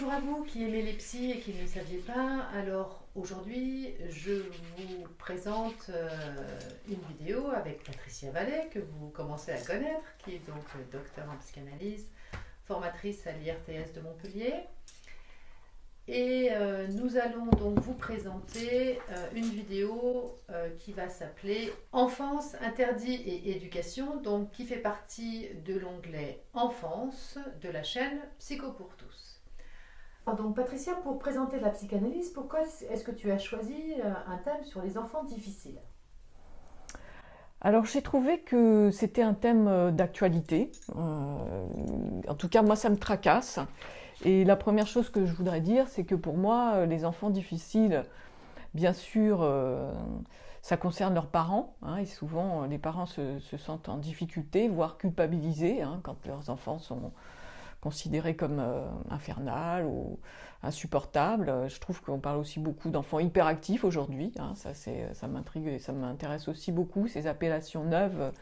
Bonjour à vous qui aimez les psys et qui ne le saviez pas. Alors aujourd'hui, je vous présente une vidéo avec Patricia Vallet, que vous commencez à connaître, qui est donc docteur en psychanalyse, formatrice à l'IRTS de Montpellier. Et nous allons donc vous présenter une vidéo qui va s'appeler Enfance, interdit et éducation, donc qui fait partie de l'onglet Enfance de la chaîne Psycho pour tous. Alors donc Patricia, pour présenter la psychanalyse, pourquoi est-ce que tu as choisi un thème sur les enfants difficiles ? Alors j'ai trouvé que c'était un thème d'actualité. En tout cas, moi ça me tracasse. Et la première chose que je voudrais dire, c'est que pour moi, les enfants difficiles, bien sûr, ça concerne leurs parents. Et souvent, les parents se sentent en difficulté, voire culpabilisés, quand leurs enfants sont considérés comme infernales ou insupportables. Je trouve qu'on parle aussi beaucoup d'enfants hyperactifs aujourd'hui. Ça m'intrigue et ça m'intéresse aussi beaucoup, ces appellations neuves.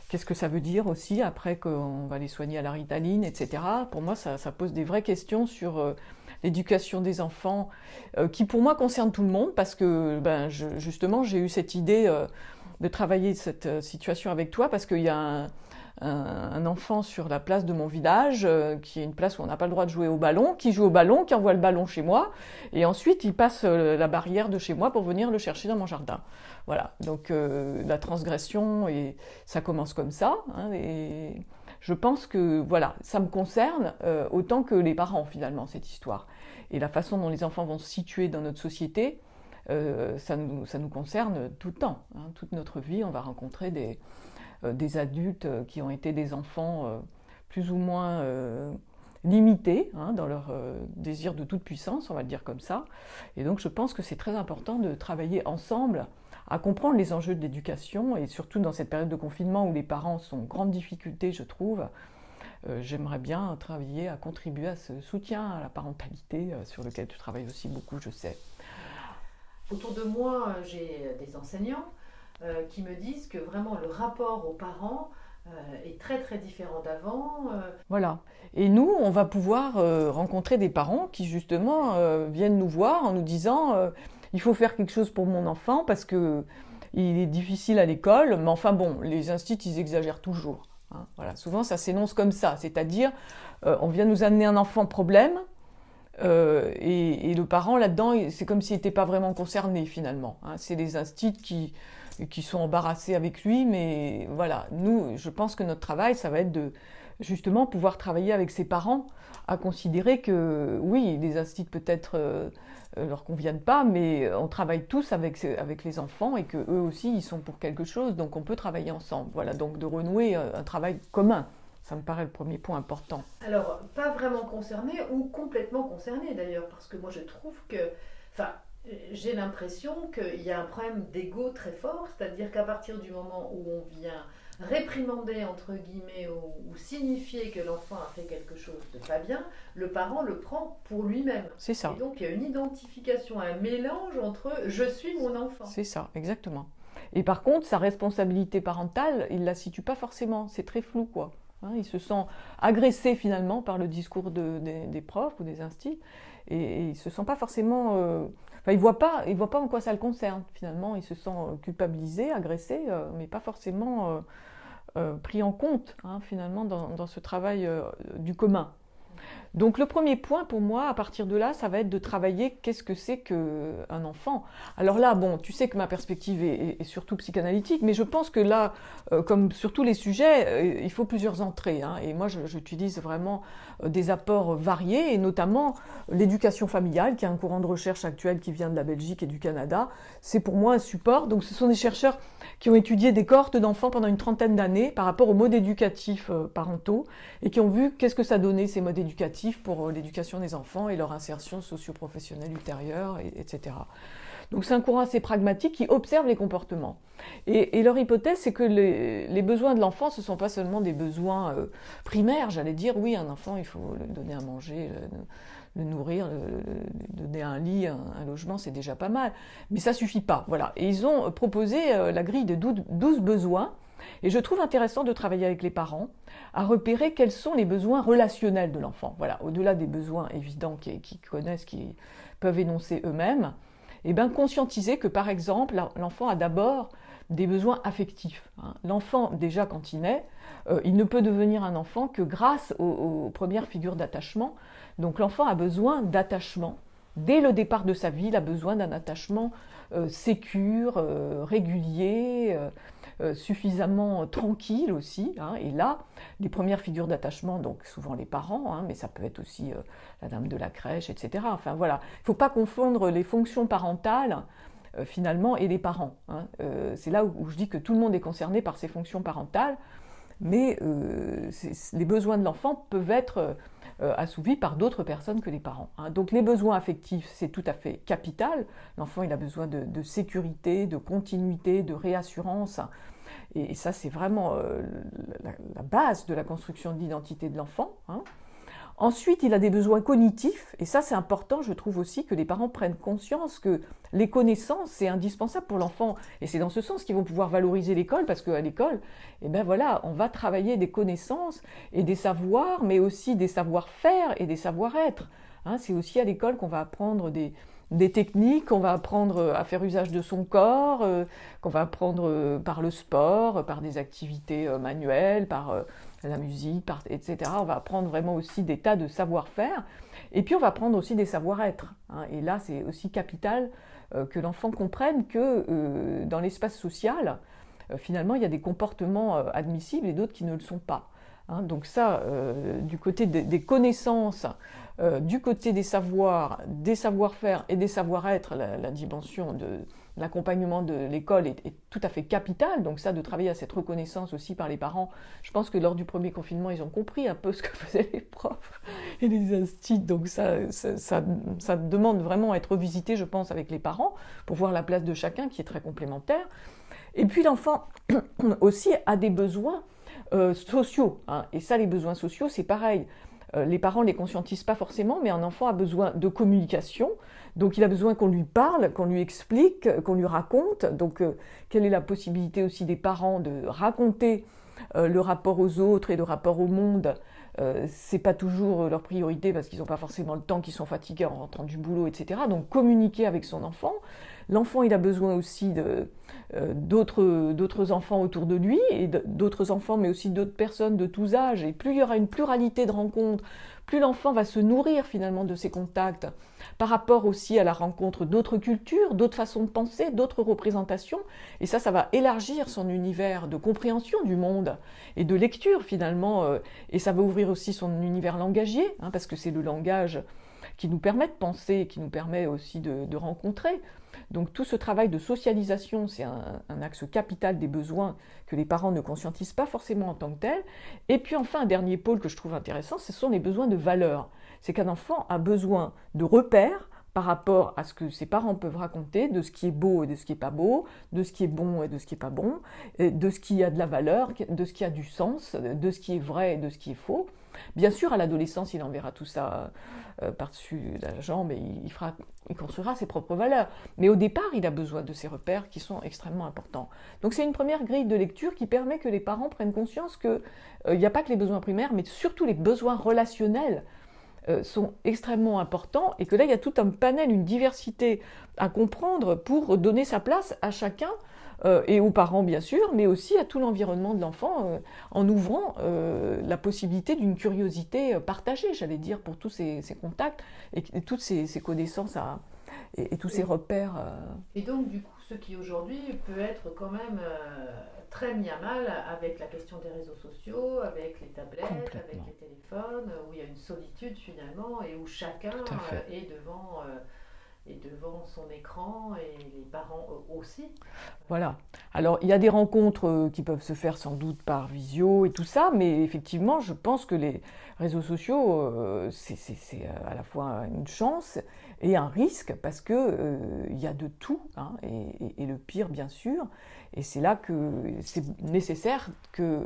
Qu'est-ce que ça veut dire aussi après qu'on va les soigner à la Ritaline, etc. Pour moi, ça pose des vraies questions sur l'éducation des enfants, qui pour moi concerne tout le monde, parce que justement, j'ai eu cette idée de travailler cette situation avec toi, parce qu'il y a un enfant sur la place de mon village, qui est une place où on n'a pas le droit de jouer au ballon, qui joue au ballon, qui envoie le ballon chez moi, et ensuite il passe la barrière de chez moi pour venir le chercher dans mon jardin. Voilà, donc la transgression, et ça commence comme ça, et je pense que voilà, ça me concerne autant que les parents finalement, cette histoire. Et la façon dont les enfants vont se situer dans notre société, ça nous concerne tout le temps. Toute notre vie, on va rencontrer des adultes qui ont été des enfants plus ou moins limités dans leur désir de toute puissance, on va le dire comme ça. Et donc je pense que c'est très important de travailler ensemble à comprendre les enjeux de l'éducation, et surtout dans cette période de confinement où les parents sont en grande difficulté, je trouve. J'aimerais bien travailler à contribuer à ce soutien à la parentalité, sur lequel tu travailles aussi beaucoup, je sais. Autour de moi, j'ai des enseignants qui me disent que vraiment le rapport aux parents est très très différent d'avant. Voilà. Et nous, on va pouvoir rencontrer des parents qui justement viennent nous voir en nous disant il faut faire quelque chose pour mon enfant parce que il est difficile à l'école, mais enfin bon, les instituts ils exagèrent toujours. Voilà. Souvent ça s'énonce comme ça, c'est-à-dire on vient nous amener un enfant problème. Et le parent là-dedans, c'est comme s'il n'était pas vraiment concerné finalement. C'est les instituts qui sont embarrassés avec lui, mais voilà, nous, je pense que notre travail, ça va être de justement pouvoir travailler avec ses parents, à considérer que oui, les instituts peut-être leur conviennent pas, mais on travaille tous avec les enfants et que eux aussi, ils sont pour quelque chose, donc on peut travailler ensemble. Voilà, donc de renouer un travail commun. Ça me paraît le premier point important. Alors, pas vraiment concerné ou complètement concerné d'ailleurs, parce que moi je trouve que, j'ai l'impression qu'il y a un problème d'ego très fort, c'est-à-dire qu'à partir du moment où on vient réprimander, entre guillemets, ou signifier que l'enfant a fait quelque chose de pas bien, le parent le prend pour lui-même. C'est ça. Et donc il y a une identification, un mélange entre « je suis mon enfant ». C'est ça, exactement. Et par contre, sa responsabilité parentale, il ne la situe pas forcément, c'est très flou, quoi. Il se sent agressé finalement par le discours des profs ou des instits, et il ne se sent pas forcément... il voit pas en quoi ça le concerne finalement, il se sent culpabilisé, agressé, mais pas forcément pris en compte finalement dans ce travail du commun. Donc le premier point pour moi, à partir de là, ça va être de travailler qu'est-ce que c'est qu'un enfant. Alors là, bon, tu sais que ma perspective est surtout psychanalytique, mais je pense que là, comme sur tous les sujets, il faut plusieurs entrées. Et moi, j'utilise vraiment des apports variés, et notamment l'éducation familiale, qui est un courant de recherche actuel qui vient de la Belgique et du Canada. C'est pour moi un support. Donc ce sont des chercheurs qui ont étudié des cohortes d'enfants pendant une trentaine d'années par rapport aux modes éducatifs parentaux, et qui ont vu qu'est-ce que ça donnait, ces modes éducatifs, pour l'éducation des enfants et leur insertion socio-professionnelle ultérieure, etc. Donc c'est un courant assez pragmatique qui observe les comportements. Et leur hypothèse, c'est que les besoins de l'enfant, ce ne sont pas seulement des besoins primaires, j'allais dire, oui, un enfant, il faut lui donner à manger, le nourrir, donner un lit, un logement, c'est déjà pas mal. Mais ça ne suffit pas, voilà. Et ils ont proposé la grille de 12 besoins Et je trouve intéressant de travailler avec les parents à repérer quels sont les besoins relationnels de l'enfant. Voilà, au-delà des besoins évidents qu'ils connaissent, qu'ils peuvent énoncer eux-mêmes, et bien conscientiser que par exemple, l'enfant a d'abord des besoins affectifs. L'enfant, déjà quand il naît, il ne peut devenir un enfant que grâce aux premières figures d'attachement. Donc l'enfant a besoin d'attachement. Dès le départ de sa vie, il a besoin d'un attachement sécure, régulier, suffisamment tranquille aussi. Et là, les premières figures d'attachement, donc souvent les parents, mais ça peut être aussi la dame de la crèche, etc. Enfin voilà, il ne faut pas confondre les fonctions parentales finalement et les parents. C'est là où je dis que tout le monde est concerné par ces fonctions parentales, mais les besoins de l'enfant peuvent être assouvis par d'autres personnes que les parents. Donc les besoins affectifs, c'est tout à fait capital. L'enfant, il a besoin de sécurité, de continuité, de réassurance. Et ça, c'est vraiment la base de la construction de l'identité de l'enfant. Ensuite, il a des besoins cognitifs, et ça c'est important, je trouve aussi que les parents prennent conscience que les connaissances, c'est indispensable pour l'enfant, et c'est dans ce sens qu'ils vont pouvoir valoriser l'école, parce qu'à l'école, voilà, on va travailler des connaissances et des savoirs, mais aussi des savoir-faire et des savoir-être. C'est aussi à l'école qu'on va apprendre des techniques, qu'on va apprendre à faire usage de son corps, qu'on va apprendre par le sport, par des activités manuelles, par la musique, etc. On va apprendre vraiment aussi des tas de savoir-faire. Et puis on va apprendre aussi des savoir-être. Et là, c'est aussi capital que l'enfant comprenne que dans l'espace social, finalement, il y a des comportements admissibles et d'autres qui ne le sont pas. Donc ça, du côté des connaissances, du côté des savoirs, des savoir-faire et des savoir-être, la dimension de l'accompagnement de l'école est tout à fait capitale. Donc ça, de travailler à cette reconnaissance aussi par les parents, je pense que lors du premier confinement, ils ont compris un peu ce que faisaient les profs et les instituts. Donc ça demande vraiment à être revisité, je pense, avec les parents, pour voir la place de chacun qui est très complémentaire. Et puis l'enfant aussi a des besoins sociaux. Et ça, les besoins sociaux, c'est pareil. Les parents ne les conscientisent pas forcément, mais un enfant a besoin de communication. Donc il a besoin qu'on lui parle, qu'on lui explique, qu'on lui raconte. Donc quelle est la possibilité aussi des parents de raconter le rapport aux autres et le rapport au monde. C'est pas toujours leur priorité parce qu'ils n'ont pas forcément le temps, qu'ils sont fatigués en rentrant du boulot, etc. Donc communiquer avec son enfant. L'enfant, il a besoin aussi d'autres enfants autour de lui, et d'autres enfants, mais aussi d'autres personnes de tous âges. Et plus il y aura une pluralité de rencontres, plus l'enfant va se nourrir finalement de ces contacts, par rapport aussi à la rencontre d'autres cultures, d'autres façons de penser, d'autres représentations. Et ça va élargir son univers de compréhension du monde et de lecture finalement. Et ça va ouvrir aussi son univers langagier, parce que c'est le langage qui nous permet de penser, qui nous permet aussi de rencontrer. Donc tout ce travail de socialisation, c'est un axe capital des besoins que les parents ne conscientisent pas forcément en tant que tels. Et puis enfin, un dernier pôle que je trouve intéressant, ce sont les besoins de valeur. C'est qu'un enfant a besoin de repères par rapport à ce que ses parents peuvent raconter, de ce qui est beau et de ce qui n'est pas beau, de ce qui est bon et de ce qui n'est pas bon, de ce qui a de la valeur, de ce qui a du sens, de ce qui est vrai et de ce qui est faux. Bien sûr, à l'adolescence, il enverra tout ça par-dessus la jambe et il construira ses propres valeurs. Mais au départ, il a besoin de ces repères qui sont extrêmement importants. Donc c'est une première grille de lecture qui permet que les parents prennent conscience qu'il n'y a pas que les besoins primaires, mais surtout les besoins relationnels sont extrêmement importants et que là, il y a tout un panel, une diversité à comprendre pour donner sa place à chacun et aux parents bien sûr, mais aussi à tout l'environnement de l'enfant en ouvrant la possibilité d'une curiosité partagée, j'allais dire, pour tous ces contacts et toutes ces connaissances et tous ces repères. Et donc, du coup, ce qui aujourd'hui peut être quand même très mis à mal avec la question des réseaux sociaux, avec les tablettes, avec les téléphones, où il y a une solitude finalement et où chacun est devant son écran et les parents aussi. Voilà. Alors, il y a des rencontres qui peuvent se faire sans doute par visio et tout ça, mais effectivement, je pense que les réseaux sociaux, c'est à la fois une chance et un risque parce que il y a de tout, et le pire, bien sûr. Et c'est là que c'est nécessaire que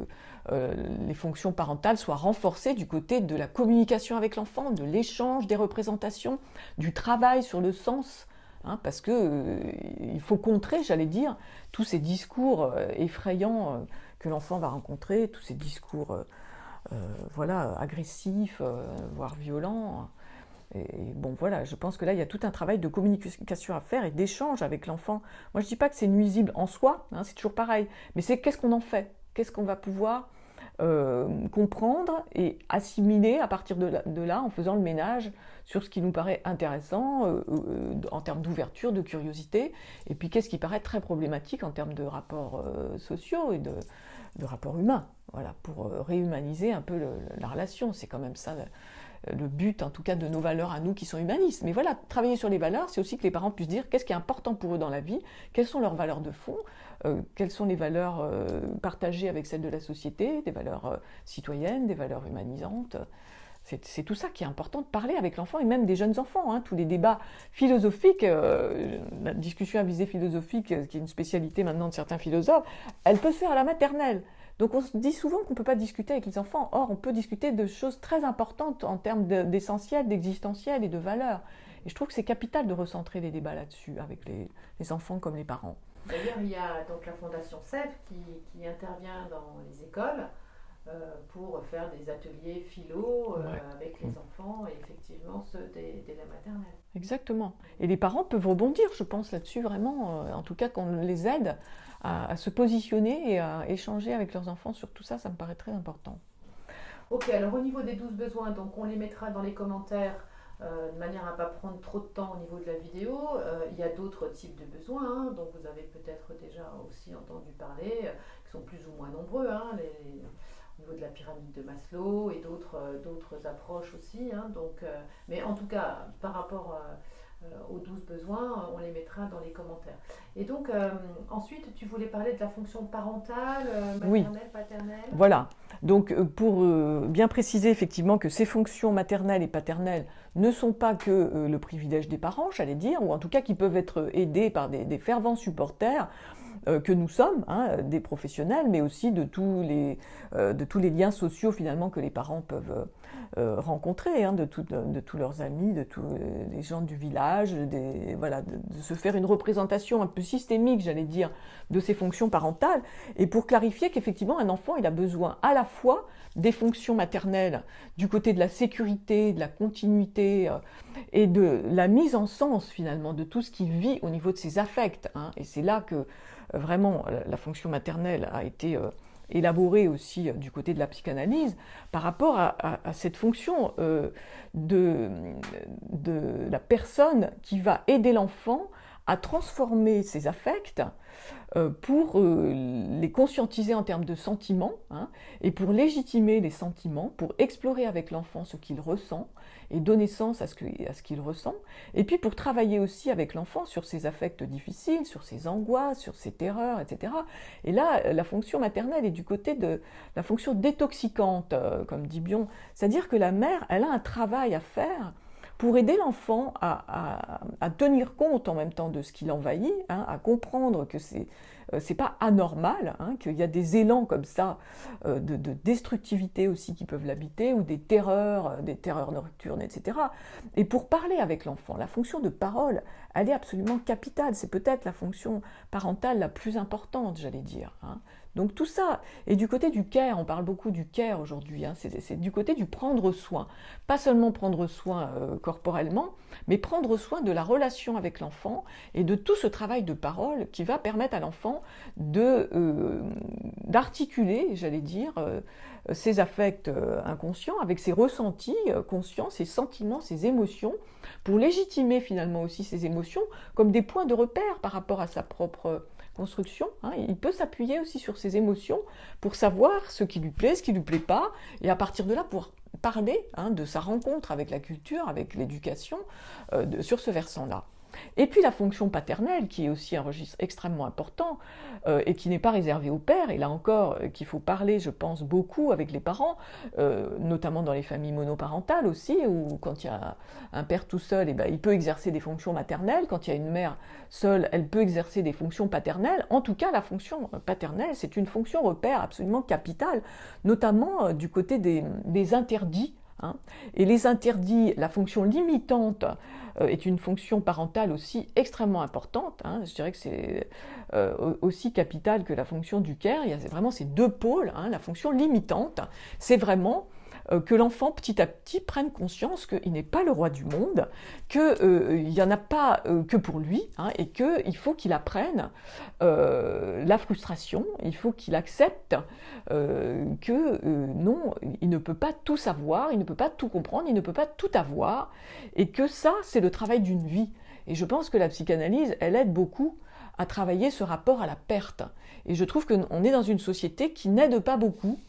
les fonctions parentales soient renforcées du côté de la communication avec l'enfant, de l'échange des représentations, du travail sur le sens hein, parce que il faut contrer, j'allais dire, tous ces discours effrayants que l'enfant va rencontrer, tous ces discours voilà, agressifs, voire violents. Et bon, voilà, je pense que là, il y a tout un travail de communication à faire et d'échange avec l'enfant. Moi, je ne dis pas que c'est nuisible en soi, hein, c'est toujours pareil, mais c'est qu'est-ce qu'on en fait? Qu'est-ce qu'on va pouvoir comprendre et assimiler à partir de là, en faisant le ménage sur ce qui nous paraît intéressant en termes d'ouverture, de curiosité, et puis qu'est-ce qui paraît très problématique en termes de rapports sociaux et de rapports humains, voilà, pour réhumaniser un peu la relation. C'est quand même ça le but, en tout cas, de nos valeurs à nous qui sont humanistes. Mais voilà, travailler sur les valeurs, c'est aussi que les parents puissent dire qu'est-ce qui est important pour eux dans la vie, quelles sont leurs valeurs de fond, quelles sont les valeurs partagées avec celles de la société, des valeurs citoyennes, des valeurs humanisantes. C'est tout ça qui est important de parler avec l'enfant et même des jeunes enfants. Hein, tous les débats philosophiques, la discussion à visée philosophique, qui est une spécialité maintenant de certains philosophes, elle peut se faire à la maternelle. Donc on se dit souvent qu'on ne peut pas discuter avec les enfants. Or, on peut discuter de choses très importantes en termes d'essentiel, d'existentiel et de valeurs. Et je trouve que c'est capital de recentrer les débats là-dessus avec les enfants comme les parents. D'ailleurs, il y a donc la Fondation CEF qui intervient dans les écoles pour faire des ateliers philo avec les enfants et effectivement ceux dès la maternelle. Exactement. Et les parents peuvent rebondir, je pense, là-dessus vraiment, en tout cas qu'on les aide à se positionner et à échanger avec leurs enfants sur tout ça, ça me paraît très important. Ok, alors au niveau des 12 besoins, donc on les mettra dans les commentaires de manière à ne pas prendre trop de temps au niveau de la vidéo. Il y a d'autres types de besoins, hein, dont vous avez peut-être déjà aussi entendu parler, qui sont plus ou moins nombreux, hein, au niveau de la pyramide de Maslow et d'autres approches aussi. Hein, donc, mais en tout cas, par rapport aux 12 besoins, on les mettra dans les commentaires. Et donc, ensuite, tu voulais parler de la fonction parentale, maternelle, oui. Paternelle. Voilà. Donc, pour bien préciser effectivement que ces fonctions maternelles et paternelles ne sont pas que le privilège des parents, j'allais dire, ou en tout cas qui peuvent être aidés par des fervents supporters que nous sommes, hein, des professionnels, mais aussi de tous les liens sociaux finalement que les parents peuvent rencontrer, hein, de tous leurs amis, de tous les gens du village, voilà, de se faire une représentation un peu systémique, j'allais dire, de ces fonctions parentales, et pour clarifier qu'effectivement un enfant il a besoin à la fois des fonctions maternelles, du côté de la sécurité, de la continuité et de la mise en sens finalement de tout ce qu'il vit au niveau de ses affects, hein, et c'est là que vraiment la fonction maternelle a été élaborée aussi du côté de la psychanalyse par rapport à cette fonction de la personne qui va aider l'enfant à transformer ses affects pour les conscientiser en termes de sentiments, hein, et pour légitimer les sentiments, pour explorer avec l'enfant ce qu'il ressent et donner sens à ce qu'il ressent, et puis pour travailler aussi avec l'enfant sur ses affects difficiles, sur ses angoisses, sur ses terreurs, etc. Et là, la fonction maternelle est du côté de la fonction détoxicante, comme dit Bion, c'est-à-dire que la mère, elle a un travail à faire pour aider l'enfant à tenir compte en même temps de ce qui l'envahit, hein, à comprendre que c'est pas anormal, hein, qu'il y a des élans comme ça de destructivité aussi qui peuvent l'habiter, ou des terreurs nocturnes, etc. Et pour parler avec l'enfant, la fonction de parole, elle est absolument capitale. C'est peut-être la fonction parentale la plus importante, j'allais dire, hein. Donc tout ça, et du côté du care, on parle beaucoup du care aujourd'hui, hein, c'est du côté du prendre soin. Pas seulement prendre soin corporellement, mais prendre soin de la relation avec l'enfant et de tout ce travail de parole qui va permettre à l'enfant d'articuler, j'allais dire, ses affects inconscients avec ses ressentis conscients, ses sentiments, ses émotions, pour légitimer finalement aussi ses émotions comme des points de repère par rapport à sa propre construction, hein. Il peut s'appuyer aussi sur ses émotions pour savoir ce qui lui plaît, ce qui lui plaît pas, et à partir de là pour parler, hein, de sa rencontre avec la culture, avec l'éducation, sur ce versant-là. Et puis la fonction paternelle, qui est aussi un registre extrêmement important et qui n'est pas réservé au père, et là encore qu'il faut parler, je pense, beaucoup avec les parents, notamment dans les familles monoparentales aussi, où quand il y a un père tout seul, il peut exercer des fonctions maternelles, quand il y a une mère seule, elle peut exercer des fonctions paternelles. En tout cas, la fonction paternelle, c'est une fonction repère absolument capitale, notamment du côté des interdits, hein. Et les interdits, la fonction limitante est une fonction parentale aussi extrêmement importante, hein. Je dirais que c'est aussi capital que la fonction du care. Il y a vraiment ces deux pôles, hein. La fonction limitante, c'est vraiment que l'enfant petit à petit prenne conscience qu'il n'est pas le roi du monde, qu'il n'y en a pas que pour lui, hein, et qu'il faut qu'il apprenne la frustration, il faut qu'il accepte non, il ne peut pas tout savoir, il ne peut pas tout comprendre, il ne peut pas tout avoir, et que ça, c'est le travail d'une vie. Et je pense que la psychanalyse, elle aide beaucoup à travailler ce rapport à la perte. Et je trouve qu'on est dans une société qui n'aide pas beaucoup,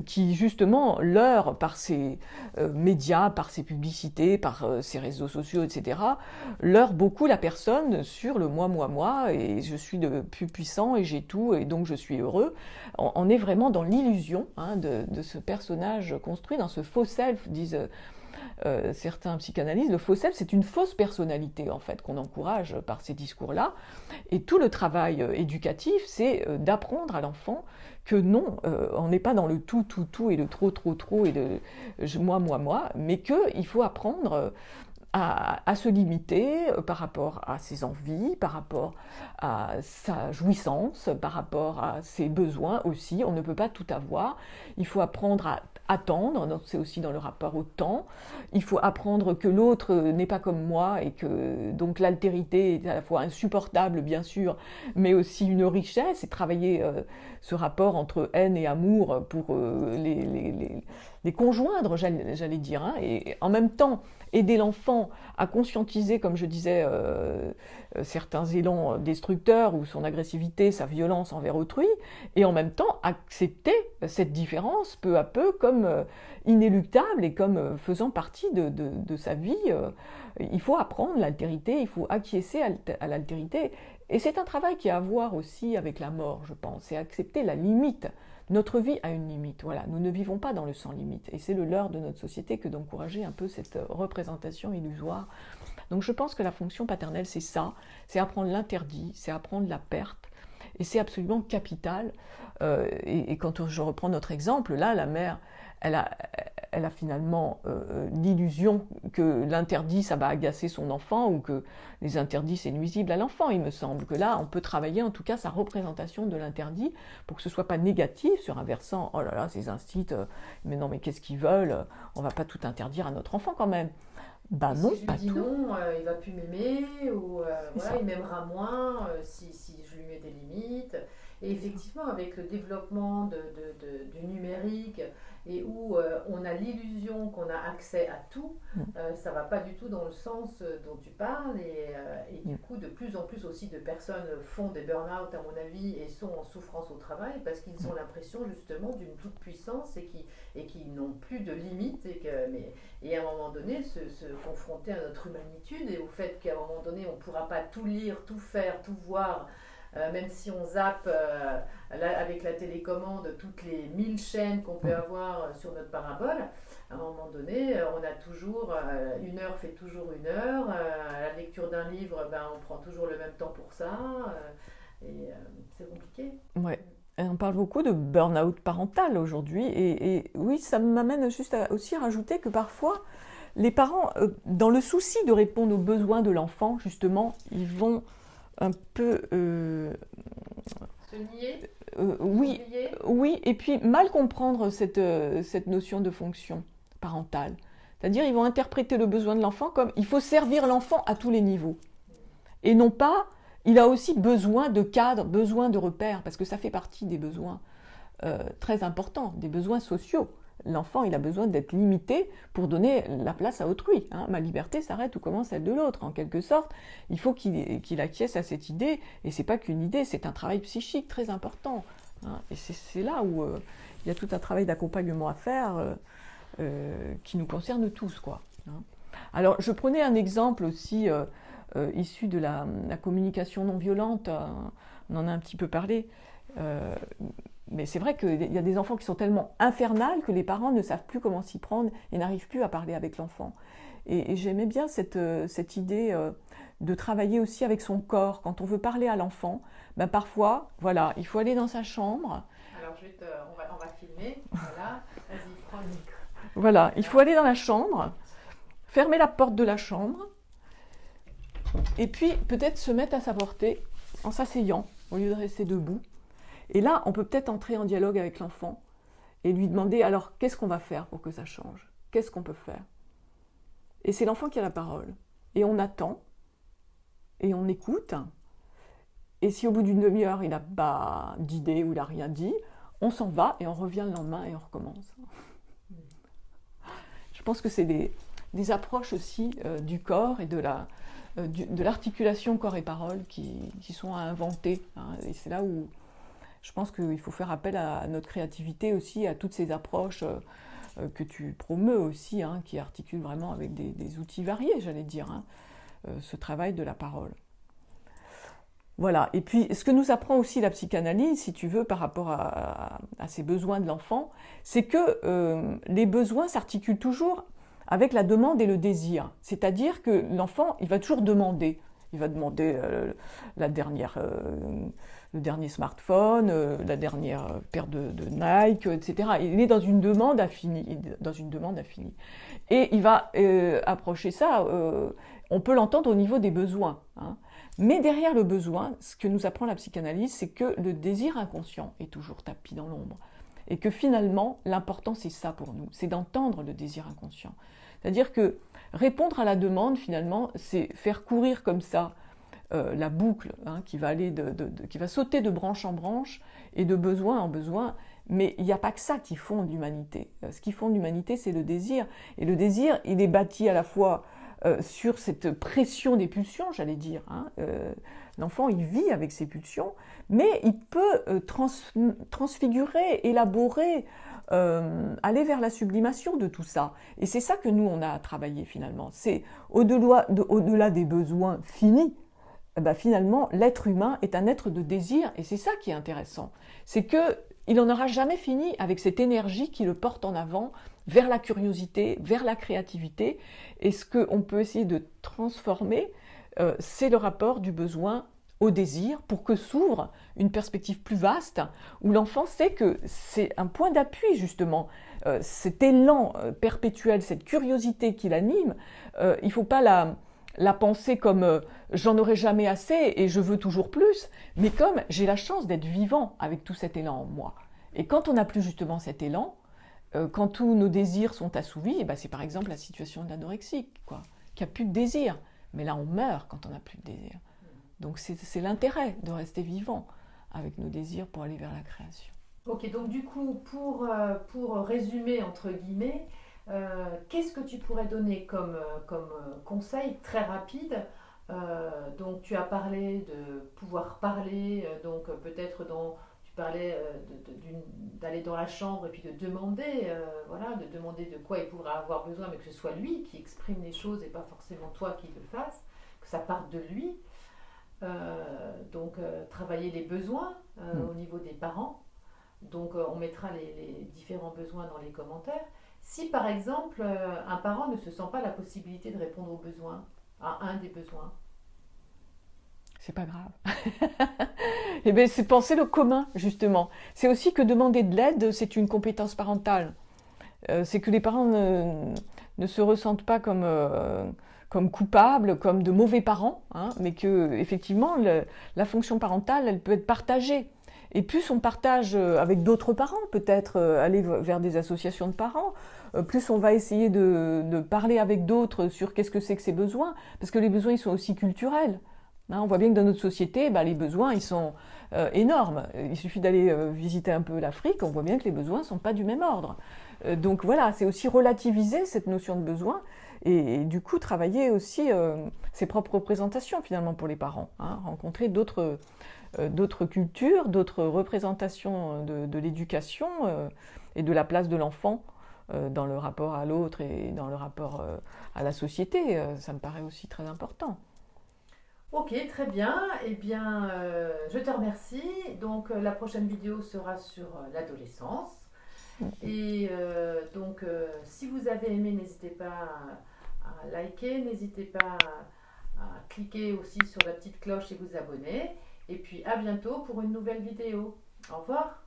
qui justement leurre par ses médias, par ses publicités, par ses réseaux sociaux, etc., leurre beaucoup la personne sur le moi, et je suis le plus puissant et j'ai tout et donc je suis heureux. On est vraiment dans l'illusion, hein, de ce personnage construit, dans ce faux self, disent certains psychanalystes. Le faux self, c'est une fausse personnalité en fait qu'on encourage par ces discours-là. Et tout le travail éducatif, c'est d'apprendre à l'enfant que non, on n'est pas dans le tout et le trop et le moi, mais qu'il faut apprendre à se limiter par rapport à ses envies, par rapport à sa jouissance, par rapport à ses besoins aussi. On ne peut pas tout avoir. Il faut apprendre à attendre, c'est aussi dans le rapport au temps. Il faut apprendre que l'autre n'est pas comme moi et que donc l'altérité est à la fois insupportable bien sûr, mais aussi une richesse, et travailler ce rapport entre haine et amour pour les conjoindre, j'allais dire, hein, et en même temps aider l'enfant à conscientiser, comme je disais, certains élans destructeurs ou son agressivité, sa violence envers autrui, et en même temps accepter cette différence peu à peu comme inéluctable et comme faisant partie de sa vie. Il faut apprendre l'altérité, il faut acquiescer à l'altérité, et c'est un travail qui a à voir aussi avec la mort, je pense, c'est accepter la limite. Notre vie a une limite, voilà. Nous ne vivons pas dans le sans limite, et c'est le leurre de notre société que d'encourager un peu cette représentation illusoire. Donc je pense que la fonction paternelle, c'est ça, c'est apprendre l'interdit, c'est apprendre la perte, et c'est absolument capital. Et quand je reprends notre exemple, là, la mère, elle a finalement l'illusion que l'interdit, ça va agacer son enfant, ou que les interdits, c'est nuisible à l'enfant. Il me semble que là, on peut travailler en tout cas sa représentation de l'interdit pour que ce ne soit pas négatif sur un versant, oh là là, ces instits, mais non, mais qu'est-ce qu'ils veulent, on ne va pas tout interdire à notre enfant quand même. Ben non, si pas je lui dis tout. non, il va plus m'aimer, ou voilà, il m'aimera moins si je lui mets des limites. Et effectivement, avec le développement du numérique, et où on a l'illusion qu'on a accès à tout, ça ne va pas du tout dans le sens dont tu parles, et du coup, de plus en plus aussi de personnes font des burn-out, à mon avis, et sont en souffrance au travail, parce qu'ils ont l'impression justement d'une toute-puissance, et qui n'ont plus de limites, et à un moment donné, se confronter à notre humanitude, et au fait qu'à un moment donné, on ne pourra pas tout lire, tout faire, tout voir, même si on zappe avec la télécommande toutes les 1000 chaînes qu'on peut avoir sur notre parabole, à un moment donné, on a toujours, une heure fait toujours une heure, la lecture d'un livre, on prend toujours le même temps pour ça, et c'est compliqué. Ouais. Et on parle beaucoup de burn-out parental aujourd'hui, et oui, ça m'amène juste aussi à rajouter que parfois, les parents, dans le souci de répondre aux besoins de l'enfant, justement, ils vont un peu... Se nier, oui, et puis mal comprendre cette notion de fonction parentale. C'est-à-dire, ils vont interpréter le besoin de l'enfant comme il faut servir l'enfant à tous les niveaux. Et non pas, il a aussi besoin de cadre, besoin de repères, parce que ça fait partie des besoins très importants, des besoins sociaux. L'enfant, il a besoin d'être limité pour donner la place à autrui, hein. Ma liberté s'arrête où commence celle de l'autre. En quelque sorte, il faut qu'il acquiesce à cette idée, et c'est pas qu'une idée, c'est un travail psychique très important, hein. Et c'est là où il y a tout un travail d'accompagnement à faire qui nous concerne tous, quoi, hein. Alors, je prenais un exemple aussi issu de la communication non violente, on en a un petit peu parlé. Mais c'est vrai qu'il y a des enfants qui sont tellement infernales que les parents ne savent plus comment s'y prendre et n'arrivent plus à parler avec l'enfant. Et j'aimais bien cette idée de travailler aussi avec son corps. Quand on veut parler à l'enfant, parfois, voilà, il faut aller dans sa chambre. Alors, on va filmer. Voilà, vas-y, prends le micro. Voilà, il faut aller dans la chambre, fermer la porte de la chambre, et puis peut-être se mettre à sa portée en s'asseyant au lieu de rester debout. Et là, on peut peut-être entrer en dialogue avec l'enfant et lui demander, alors qu'est-ce qu'on va faire pour que ça change? Qu'est-ce qu'on peut faire? Et c'est l'enfant qui a la parole. Et on attend, et on écoute. Et si au bout d'une demi-heure, il n'a pas d'idée ou il n'a rien dit, on s'en va et on revient le lendemain et on recommence. Je pense que c'est des approches aussi du corps et de l'articulation corps et parole qui sont à inventer. Hein. Et c'est là où je pense qu'il faut faire appel à notre créativité aussi, à toutes ces approches que tu promeus aussi, hein, qui articulent vraiment avec des outils variés, j'allais dire, hein, ce travail de la parole. Voilà, et puis ce que nous apprend aussi la psychanalyse, si tu veux, par rapport à ces besoins de l'enfant, c'est que les besoins s'articulent toujours avec la demande et le désir. C'est-à-dire que l'enfant, il va toujours demander. Il va demander le dernier smartphone, la dernière paire de Nike, etc. Il est dans une demande infinie. Et il va approcher ça, on peut l'entendre au niveau des besoins. Hein. Mais derrière le besoin, ce que nous apprend la psychanalyse, c'est que le désir inconscient est toujours tapis dans l'ombre. Et que finalement, l'important, c'est ça pour nous, c'est d'entendre le désir inconscient. C'est-à-dire que répondre à la demande, finalement, c'est faire courir comme ça la boucle, hein, qui va sauter de branche en branche et de besoin en besoin. Mais il n'y a pas que ça qui fonde l'humanité. Ce qui fonde l'humanité, c'est le désir. Et le désir, il est bâti à la fois sur cette pression des pulsions, j'allais dire. Hein. L'enfant, il vit avec ses pulsions, mais il peut transfigurer, élaborer, aller vers la sublimation de tout ça. Et c'est ça que nous, on a à travailler finalement. C'est au-delà des besoins finis, ben, finalement, l'être humain est un être de désir, et c'est ça qui est intéressant. C'est qu'il n'en aura jamais fini avec cette énergie qui le porte en avant vers la curiosité, vers la créativité. Et ce qu'on peut essayer de transformer, c'est le rapport du besoin au désir pour que s'ouvre une perspective plus vaste où l'enfant sait que c'est un point d'appui justement. Cet élan perpétuel, cette curiosité qui l'anime, il ne faut pas la penser comme j'en aurai jamais assez et je veux toujours plus, mais comme j'ai la chance d'être vivant avec tout cet élan en moi. Et quand on n'a plus justement cet élan, quand tous nos désirs sont assouvis, et ben c'est par exemple la situation de l'anorexie, qui n'a plus de désir. Mais là, on meurt quand on n'a plus de désir. Donc c'est l'intérêt de rester vivant avec nos désirs pour aller vers la création. Ok, donc du coup, pour résumer, entre guillemets, qu'est-ce que tu pourrais donner comme conseil très rapide? Donc tu as parlé de pouvoir parler, donc peut-être tu parlais d'aller dans la chambre et puis de demander, voilà, de demander de quoi il pourrait avoir besoin, mais que ce soit lui qui exprime les choses et pas forcément toi qui le fasses, que ça parte de lui. Donc travailler les besoins au niveau des parents. Donc on mettra les différents besoins dans les commentaires. Si par exemple un parent ne se sent pas la possibilité de répondre aux besoins, à un des besoins, c'est pas grave. Eh bien, c'est penser le commun, justement. C'est aussi que demander de l'aide, c'est une compétence parentale. C'est que les parents ne se ressentent pas comme coupables, comme de mauvais parents, hein, mais que effectivement la fonction parentale, elle peut être partagée. Et plus on partage avec d'autres parents, peut-être aller vers des associations de parents, plus on va essayer de parler avec d'autres sur qu'est-ce que c'est que ces besoins, parce que les besoins, ils sont aussi culturels. Hein, on voit bien que dans notre société, les besoins, ils sont énormes. Il suffit d'aller visiter un peu l'Afrique, on voit bien que les besoins ne sont pas du même ordre. Donc voilà, c'est aussi relativiser cette notion de besoin et du coup travailler aussi ses propres représentations finalement pour les parents. Hein, rencontrer d'autres cultures, d'autres représentations de l'éducation et de la place de l'enfant dans le rapport à l'autre et dans le rapport à la société. Ça me paraît aussi très important. Ok, très bien. Eh bien, je te remercie. Donc, la prochaine vidéo sera sur l'adolescence. Et donc, si vous avez aimé, n'hésitez pas à liker, n'hésitez pas à cliquer aussi sur la petite cloche et vous abonner. Et puis, à bientôt pour une nouvelle vidéo. Au revoir.